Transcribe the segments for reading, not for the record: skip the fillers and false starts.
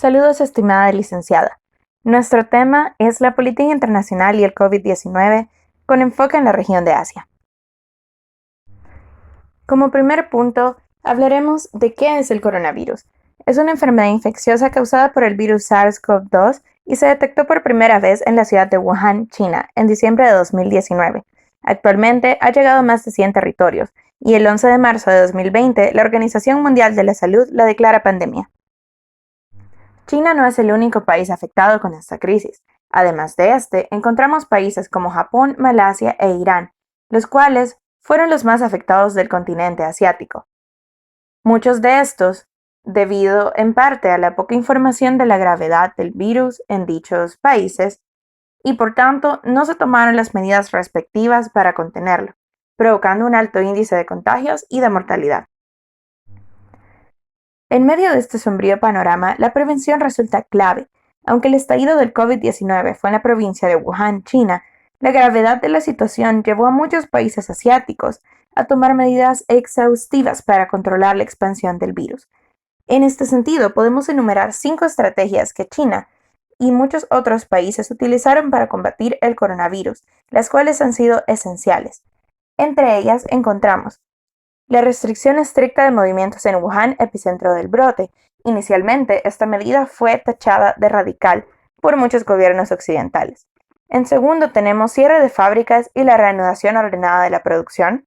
Saludos, estimada licenciada. Nuestro tema es la política internacional y el COVID-19 con enfoque en la región de Asia. Como primer punto, hablaremos de qué es el coronavirus. Es una enfermedad infecciosa causada por el virus SARS-CoV-2 y se detectó por primera vez en la ciudad de Wuhan, China, en diciembre de 2019. Actualmente ha llegado a más de 100 territorios y el 11 de marzo de 2020 la Organización Mundial de la Salud la declara pandemia. China no es el único país afectado con esta crisis. Además de este, encontramos países como Japón, Malasia e Irán, los cuales fueron los más afectados del continente asiático. Muchos de estos, debido en parte a la poca información de la gravedad del virus en dichos países, y por tanto no se tomaron las medidas respectivas para contenerlo, provocando un alto índice de contagios y de mortalidad. En medio de este sombrío panorama, la prevención resulta clave. Aunque el estallido del COVID-19 fue en la provincia de Wuhan, China, la gravedad de la situación llevó a muchos países asiáticos a tomar medidas exhaustivas para controlar la expansión del virus. En este sentido, podemos enumerar 5 estrategias que China y muchos otros países utilizaron para combatir el coronavirus, las cuales han sido esenciales. Entre ellas encontramos la restricción estricta de movimientos en Wuhan, epicentro del brote. Inicialmente, esta medida fue tachada de radical por muchos gobiernos occidentales. En segundo, tenemos cierre de fábricas y la reanudación ordenada de la producción,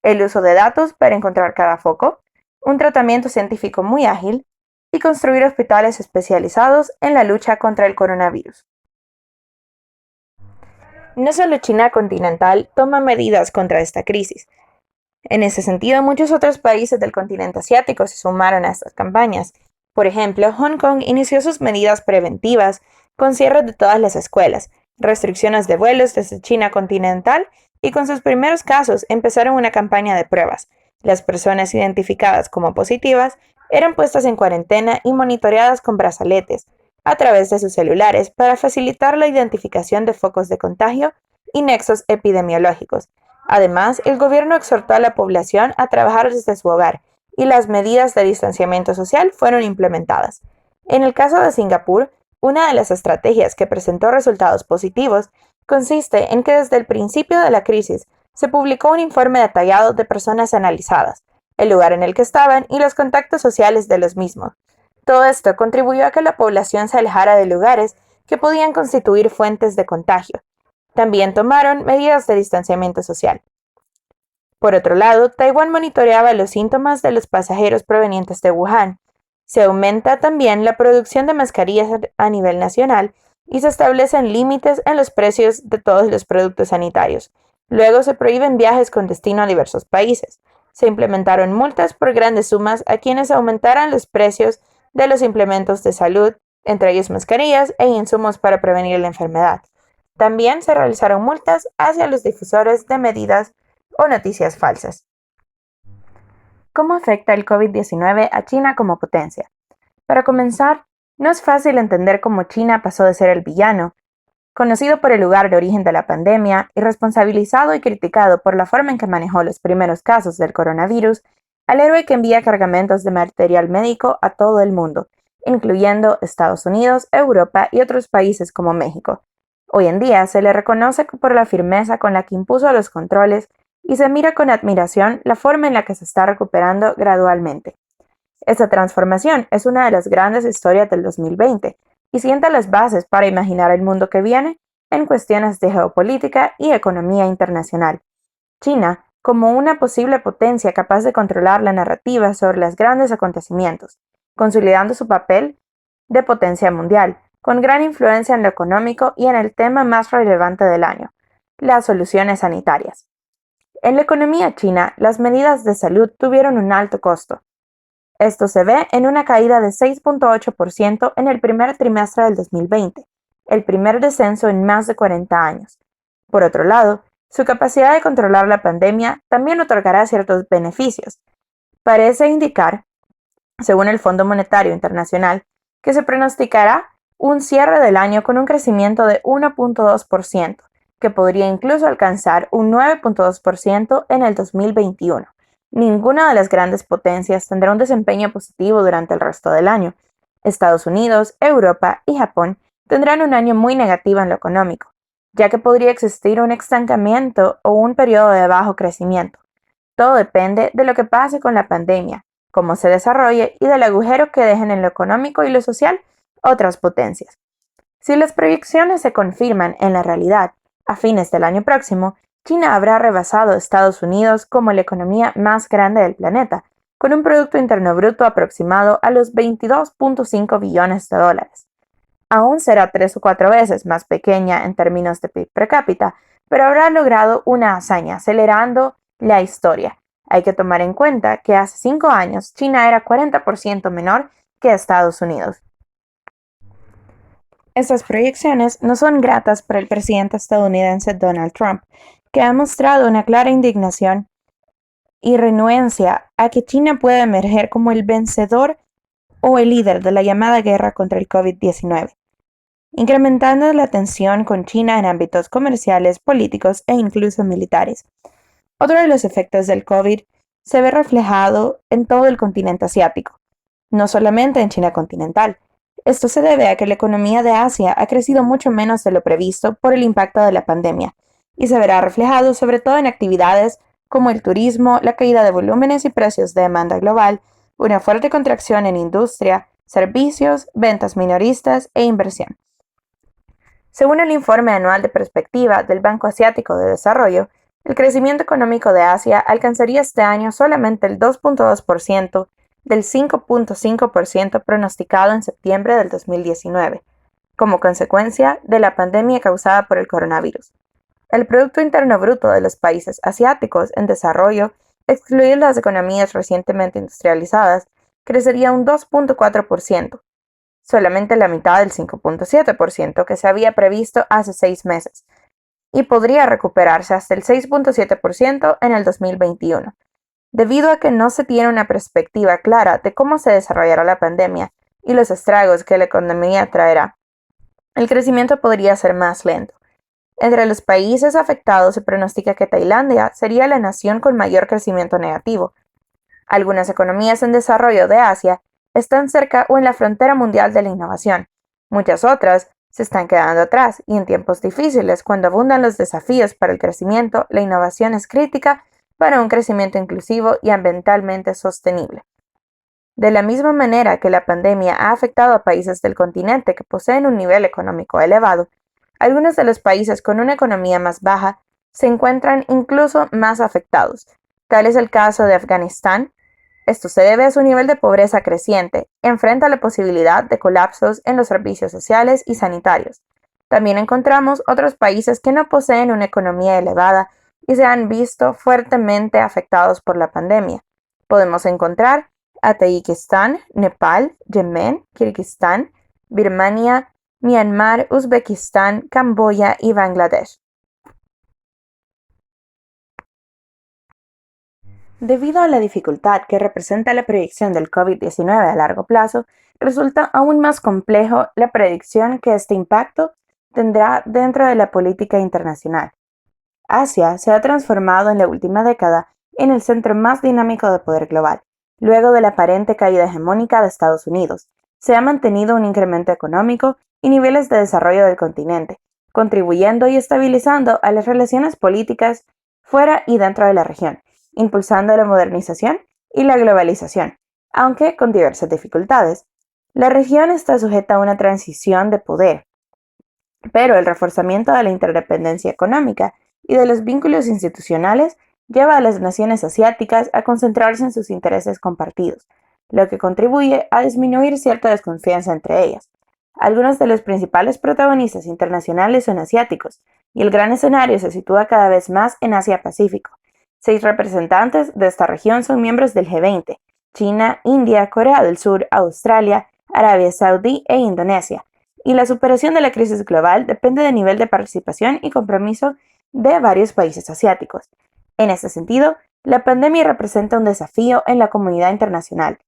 el uso de datos para encontrar cada foco, un tratamiento científico muy ágil y construir hospitales especializados en la lucha contra el coronavirus. No solo China continental toma medidas contra esta crisis. En ese sentido, muchos otros países del continente asiático se sumaron a estas campañas. Por ejemplo, Hong Kong inició sus medidas preventivas con cierre de todas las escuelas, restricciones de vuelos desde China continental y con sus primeros casos empezaron una campaña de pruebas. Las personas identificadas como positivas eran puestas en cuarentena y monitoreadas con brazaletes a través de sus celulares para facilitar la identificación de focos de contagio y nexos epidemiológicos. Además, el gobierno exhortó a la población a trabajar desde su hogar y las medidas de distanciamiento social fueron implementadas. En el caso de Singapur, una de las estrategias que presentó resultados positivos consiste en que desde el principio de la crisis se publicó un informe detallado de personas analizadas, el lugar en el que estaban y los contactos sociales de los mismos. Todo esto contribuyó a que la población se alejara de lugares que podían constituir fuentes de contagio. También tomaron medidas de distanciamiento social. Por otro lado, Taiwán monitoreaba los síntomas de los pasajeros provenientes de Wuhan. Se aumenta también la producción de mascarillas a nivel nacional y se establecen límites en los precios de todos los productos sanitarios. Luego se prohíben viajes con destino a diversos países. Se implementaron multas por grandes sumas a quienes aumentaran los precios de los implementos de salud, entre ellos mascarillas e insumos para prevenir la enfermedad. También se realizaron multas hacia los difusores de medidas o noticias falsas. ¿Cómo afecta el COVID-19 a China como potencia? Para comenzar, no es fácil entender cómo China pasó de ser el villano, conocido por el lugar de origen de la pandemia y responsabilizado y criticado por la forma en que manejó los primeros casos del coronavirus, al héroe que envía cargamentos de material médico a todo el mundo, incluyendo Estados Unidos, Europa y otros países como México. Hoy en día se le reconoce por la firmeza con la que impuso los controles y se mira con admiración la forma en la que se está recuperando gradualmente. Esta transformación es una de las grandes historias del 2020 y sienta las bases para imaginar el mundo que viene en cuestiones de geopolítica y economía internacional. China, como una posible potencia capaz de controlar la narrativa sobre los grandes acontecimientos, consolidando su papel de potencia mundial, con gran influencia en lo económico y en el tema más relevante del año, las soluciones sanitarias. En la economía china, las medidas de salud tuvieron un alto costo. Esto se ve en una caída de 6.8% en el primer trimestre del 2020, el primer descenso en más de 40 años. Por otro lado, su capacidad de controlar la pandemia también otorgará ciertos beneficios. Parece indicar, según el Fondo Monetario Internacional, que se pronosticará un cierre del año con un crecimiento de 1.2%, que podría incluso alcanzar un 9.2% en el 2021. Ninguna de las grandes potencias tendrá un desempeño positivo durante el resto del año. Estados Unidos, Europa y Japón tendrán un año muy negativo en lo económico, ya que podría existir un estancamiento o un periodo de bajo crecimiento. Todo depende de lo que pase con la pandemia, cómo se desarrolle y del agujero que dejen en lo económico y lo social otras potencias. Si las proyecciones se confirman en la realidad, a fines del año próximo, China habrá rebasado a Estados Unidos como la economía más grande del planeta, con un Producto Interno Bruto aproximado a los 22.5 billones de dólares. Aún será 3 o 4 veces más pequeña en términos de PIB per cápita, pero habrá logrado una hazaña acelerando la historia. Hay que tomar en cuenta que hace 5 años China era 40% menor que Estados Unidos. Estas proyecciones no son gratas para el presidente estadounidense Donald Trump, que ha mostrado una clara indignación y renuencia a que China pueda emerger como el vencedor o el líder de la llamada guerra contra el COVID-19, incrementando la tensión con China en ámbitos comerciales, políticos e incluso militares. Otro de los efectos del COVID se ve reflejado en todo el continente asiático, no solamente en China continental. Esto se debe a que la economía de Asia ha crecido mucho menos de lo previsto por el impacto de la pandemia, y se verá reflejado sobre todo en actividades como el turismo, la caída de volúmenes y precios de demanda global, una fuerte contracción en industria, servicios, ventas minoristas e inversión. Según el informe anual de perspectiva del Banco Asiático de Desarrollo, el crecimiento económico de Asia alcanzaría este año solamente el 2.2% del 5.5% pronosticado en septiembre del 2019, como consecuencia de la pandemia causada por el coronavirus. El Producto Interno Bruto de los países asiáticos en desarrollo, excluidas las economías recientemente industrializadas, crecería un 2.4%, solamente la mitad del 5.7% que se había previsto hace 6 meses, y podría recuperarse hasta el 6.7% en el 2021, debido a que no se tiene una perspectiva clara de cómo se desarrollará la pandemia y los estragos que la economía traerá. El crecimiento podría ser más lento. Entre los países afectados se pronostica que Tailandia sería la nación con mayor crecimiento negativo. Algunas economías en desarrollo de Asia están cerca o en la frontera mundial de la innovación. Muchas otras se están quedando atrás y en tiempos difíciles, cuando abundan los desafíos para el crecimiento, la innovación es crítica para un crecimiento inclusivo y ambientalmente sostenible. De la misma manera que la pandemia ha afectado a países del continente que poseen un nivel económico elevado, algunos de los países con una economía más baja se encuentran incluso más afectados. Tal es el caso de Afganistán. Esto se debe a su nivel de pobreza creciente, enfrenta la posibilidad de colapsos en los servicios sociales y sanitarios. También encontramos otros países que no poseen una economía elevada y se han visto fuertemente afectados por la pandemia. Podemos encontrar a Tayikistán, Nepal, Yemen, Kirguistán, Birmania, Myanmar, Uzbekistán, Camboya y Bangladesh. Debido a la dificultad que representa la predicción del COVID-19 a largo plazo, resulta aún más complejo la predicción que este impacto tendrá dentro de la política internacional. Asia se ha transformado en la última década en el centro más dinámico de poder global. Luego de la aparente caída hegemónica de Estados Unidos, se ha mantenido un incremento económico y niveles de desarrollo del continente, contribuyendo y estabilizando a las relaciones políticas fuera y dentro de la región, impulsando la modernización y la globalización, aunque con diversas dificultades. La región está sujeta a una transición de poder, pero el reforzamiento de la interdependencia económica y de los vínculos institucionales lleva a las naciones asiáticas a concentrarse en sus intereses compartidos, lo que contribuye a disminuir cierta desconfianza entre ellas. Algunos de los principales protagonistas internacionales son asiáticos, y el gran escenario se sitúa cada vez más en Asia-Pacífico. 6 representantes de esta región son miembros del G20: China, India, Corea del Sur, Australia, Arabia Saudí e Indonesia, y la superación de la crisis global depende del nivel de participación y compromiso de varios países asiáticos. En este sentido, la pandemia representa un desafío en la comunidad internacional,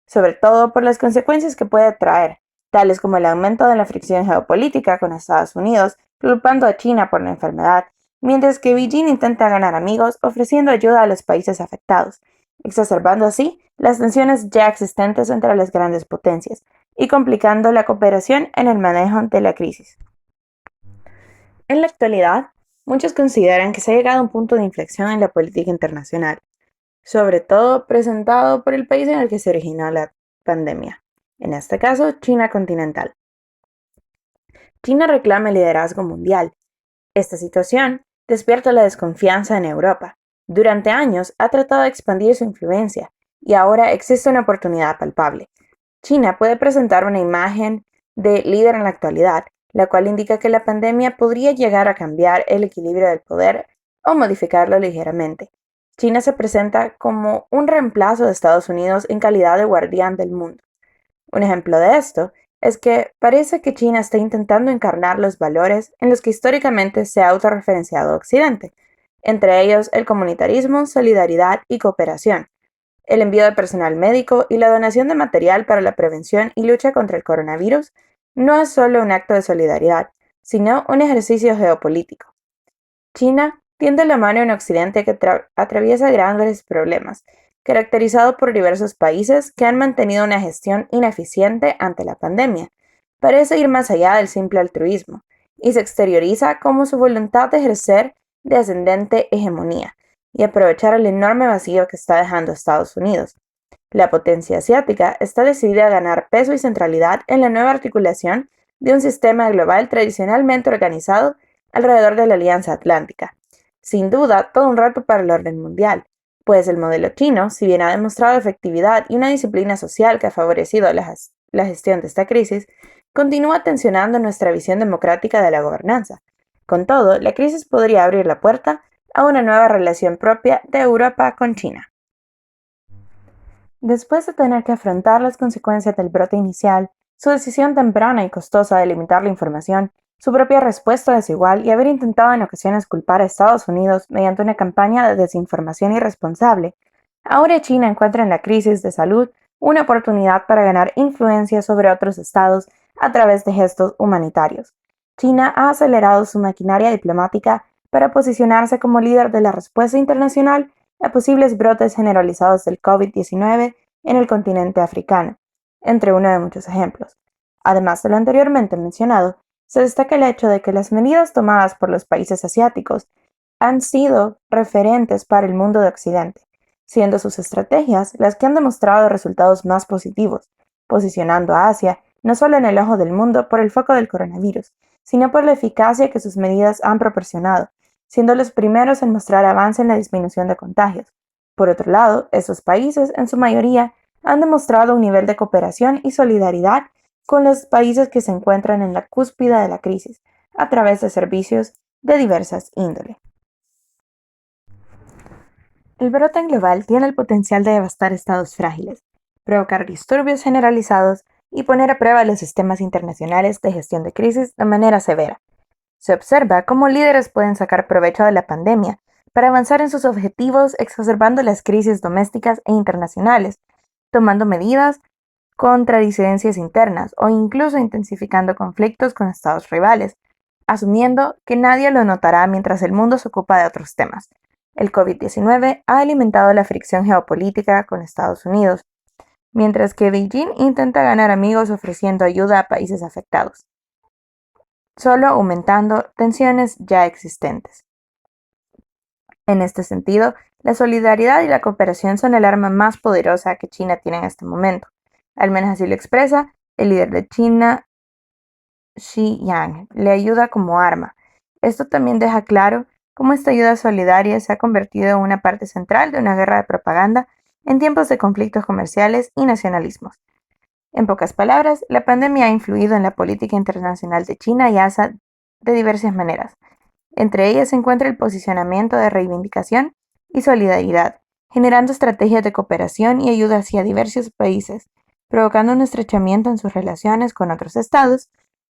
sobre todo por las consecuencias que puede traer, tales como el aumento de la fricción geopolítica con Estados Unidos, culpando a China por la enfermedad, mientras que Beijing intenta ganar amigos ofreciendo ayuda a los países afectados, exacerbando así las tensiones ya existentes entre las grandes potencias. y complicando la cooperación en el manejo de la crisis. En la actualidad, muchos consideran que se ha llegado a un punto de inflexión en la política internacional, sobre todo presentado por el país en el que se originó la pandemia, en este caso China continental. China reclama el liderazgo mundial. Esta situación despierta la desconfianza en Europa. Durante años ha tratado de expandir su influencia y ahora existe una oportunidad palpable. China puede presentar una imagen de líder en la actualidad, la cual indica que la pandemia podría llegar a cambiar el equilibrio del poder o modificarlo ligeramente. China se presenta como un reemplazo de Estados Unidos en calidad de guardián del mundo. Un ejemplo de esto es que parece que China está intentando encarnar los valores en los que históricamente se ha autorreferenciado Occidente, entre ellos el comunitarismo, solidaridad y cooperación, el envío de personal médico y la donación de material para la prevención y lucha contra el coronavirus no es solo un acto de solidaridad, sino un ejercicio geopolítico. China tiende la mano en Occidente que atraviesa grandes problemas, caracterizado por diversos países que han mantenido una gestión ineficiente ante la pandemia. Parece ir más allá del simple altruismo y se exterioriza como su voluntad de ejercer de ascendente hegemonía y aprovechar el enorme vacío que está dejando Estados Unidos. La potencia asiática está decidida a ganar peso y centralidad en la nueva articulación de un sistema global tradicionalmente organizado alrededor de la Alianza Atlántica. Sin duda, todo un reto para el orden mundial, pues el modelo chino, si bien ha demostrado efectividad y una disciplina social que ha favorecido la gestión de esta crisis, continúa tensionando nuestra visión democrática de la gobernanza. Con todo, la crisis podría abrir la puerta a una nueva relación propia de Europa con China. Después de tener que afrontar las consecuencias del brote inicial, su decisión temprana y costosa de limitar la información, su propia respuesta desigual y haber intentado en ocasiones culpar a Estados Unidos mediante una campaña de desinformación irresponsable, ahora China encuentra en la crisis de salud una oportunidad para ganar influencia sobre otros estados a través de gestos humanitarios. China ha acelerado su maquinaria diplomática para posicionarse como líder de la respuesta internacional a posibles brotes generalizados del COVID-19 en el continente africano, entre uno de muchos ejemplos. Además de lo anteriormente mencionado, se destaca el hecho de que las medidas tomadas por los países asiáticos han sido referentes para el mundo de Occidente, siendo sus estrategias las que han demostrado resultados más positivos, posicionando a Asia no solo en el ojo del mundo por el foco del coronavirus, sino por la eficacia que sus medidas han proporcionado, siendo los primeros en mostrar avance en la disminución de contagios. Por otro lado, estos países, en su mayoría, han demostrado un nivel de cooperación y solidaridad con los países que se encuentran en la cúspide de la crisis, a través de servicios de diversas índole. El brote global tiene el potencial de devastar estados frágiles, provocar disturbios generalizados y poner a prueba los sistemas internacionales de gestión de crisis de manera severa. Se observa cómo líderes pueden sacar provecho de la pandemia para avanzar en sus objetivos exacerbando las crisis domésticas e internacionales, tomando medidas contra disidencias internas o incluso intensificando conflictos con estados rivales, asumiendo que nadie lo notará mientras el mundo se ocupa de otros temas. El COVID-19 ha alimentado la fricción geopolítica con Estados Unidos, mientras que Beijing intenta ganar amigos ofreciendo ayuda a países afectados, solo aumentando tensiones ya existentes. En este sentido, la solidaridad y la cooperación son el arma más poderosa que China tiene en este momento. Al menos así lo expresa el líder de China, Xi Yang, le ayuda como arma. Esto también deja claro cómo esta ayuda solidaria se ha convertido en una parte central de una guerra de propaganda en tiempos de conflictos comerciales y nacionalismos. En pocas palabras, la pandemia ha influido en la política internacional de China y Asia de diversas maneras. Entre ellas se encuentra el posicionamiento de reivindicación y solidaridad, generando estrategias de cooperación y ayuda hacia diversos países, provocando un estrechamiento en sus relaciones con otros estados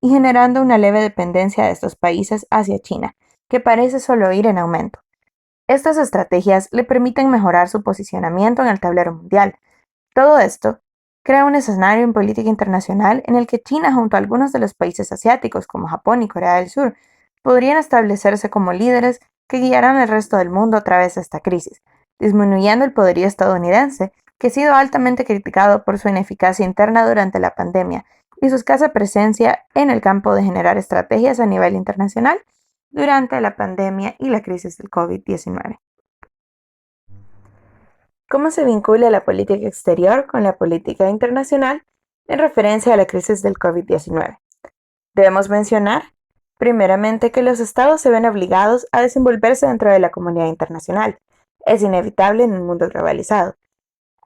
y generando una leve dependencia de estos países hacia China, que parece solo ir en aumento. Estas estrategias le permiten mejorar su posicionamiento en el tablero mundial. Todo esto crea un escenario en política internacional en el que China, junto a algunos de los países asiáticos como Japón y Corea del Sur, podrían establecerse como líderes que guiarán al resto del mundo a través de esta crisis, disminuyendo el poderío estadounidense que ha sido altamente criticado por su ineficacia interna durante la pandemia y su escasa presencia en el campo de generar estrategias a nivel internacional durante la pandemia y la crisis del COVID-19. ¿Cómo se vincula la política exterior con la política internacional en referencia a la crisis del COVID-19? Debemos mencionar, primeramente, que los estados se ven obligados a desenvolverse dentro de la comunidad internacional. Es inevitable en un mundo globalizado.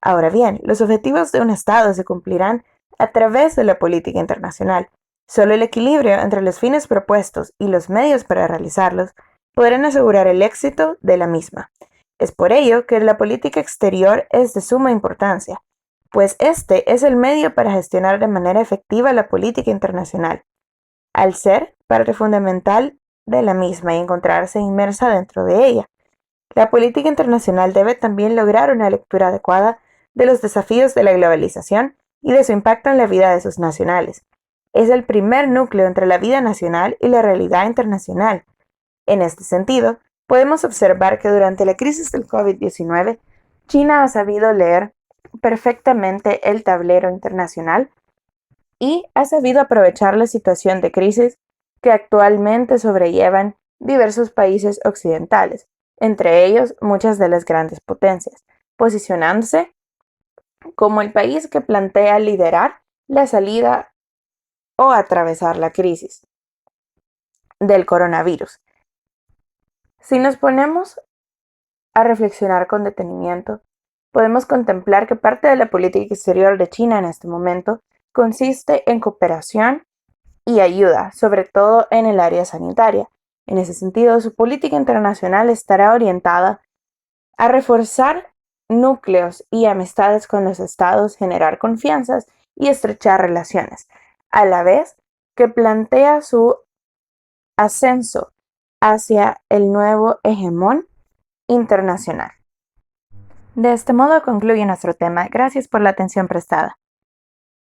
Ahora bien, los objetivos de un estado se cumplirán a través de la política internacional. Solo el equilibrio entre los fines propuestos y los medios para realizarlos podrán asegurar el éxito de la misma. Es por ello que la política exterior es de suma importancia, pues este es el medio para gestionar de manera efectiva la política internacional, al ser parte fundamental de la misma y encontrarse inmersa dentro de ella. La política internacional debe también lograr una lectura adecuada de los desafíos de la globalización y de su impacto en la vida de sus nacionales. Es el primer núcleo entre la vida nacional y la realidad internacional. En este sentido, podemos observar que durante la crisis del COVID-19, China ha sabido leer perfectamente el tablero internacional y ha sabido aprovechar la situación de crisis que actualmente sobrellevan diversos países occidentales, entre ellos muchas de las grandes potencias, posicionándose como el país que plantea liderar la salida o atravesar la crisis del coronavirus. Si nos ponemos a reflexionar con detenimiento, podemos contemplar que parte de la política exterior de China en este momento consiste en cooperación y ayuda, sobre todo en el área sanitaria. En ese sentido, su política internacional estará orientada a reforzar núcleos y amistades con los estados, generar confianzas y estrechar relaciones, a la vez que plantea su ascenso hacia el nuevo hegemón internacional. De este modo concluye nuestro tema. Gracias por la atención prestada.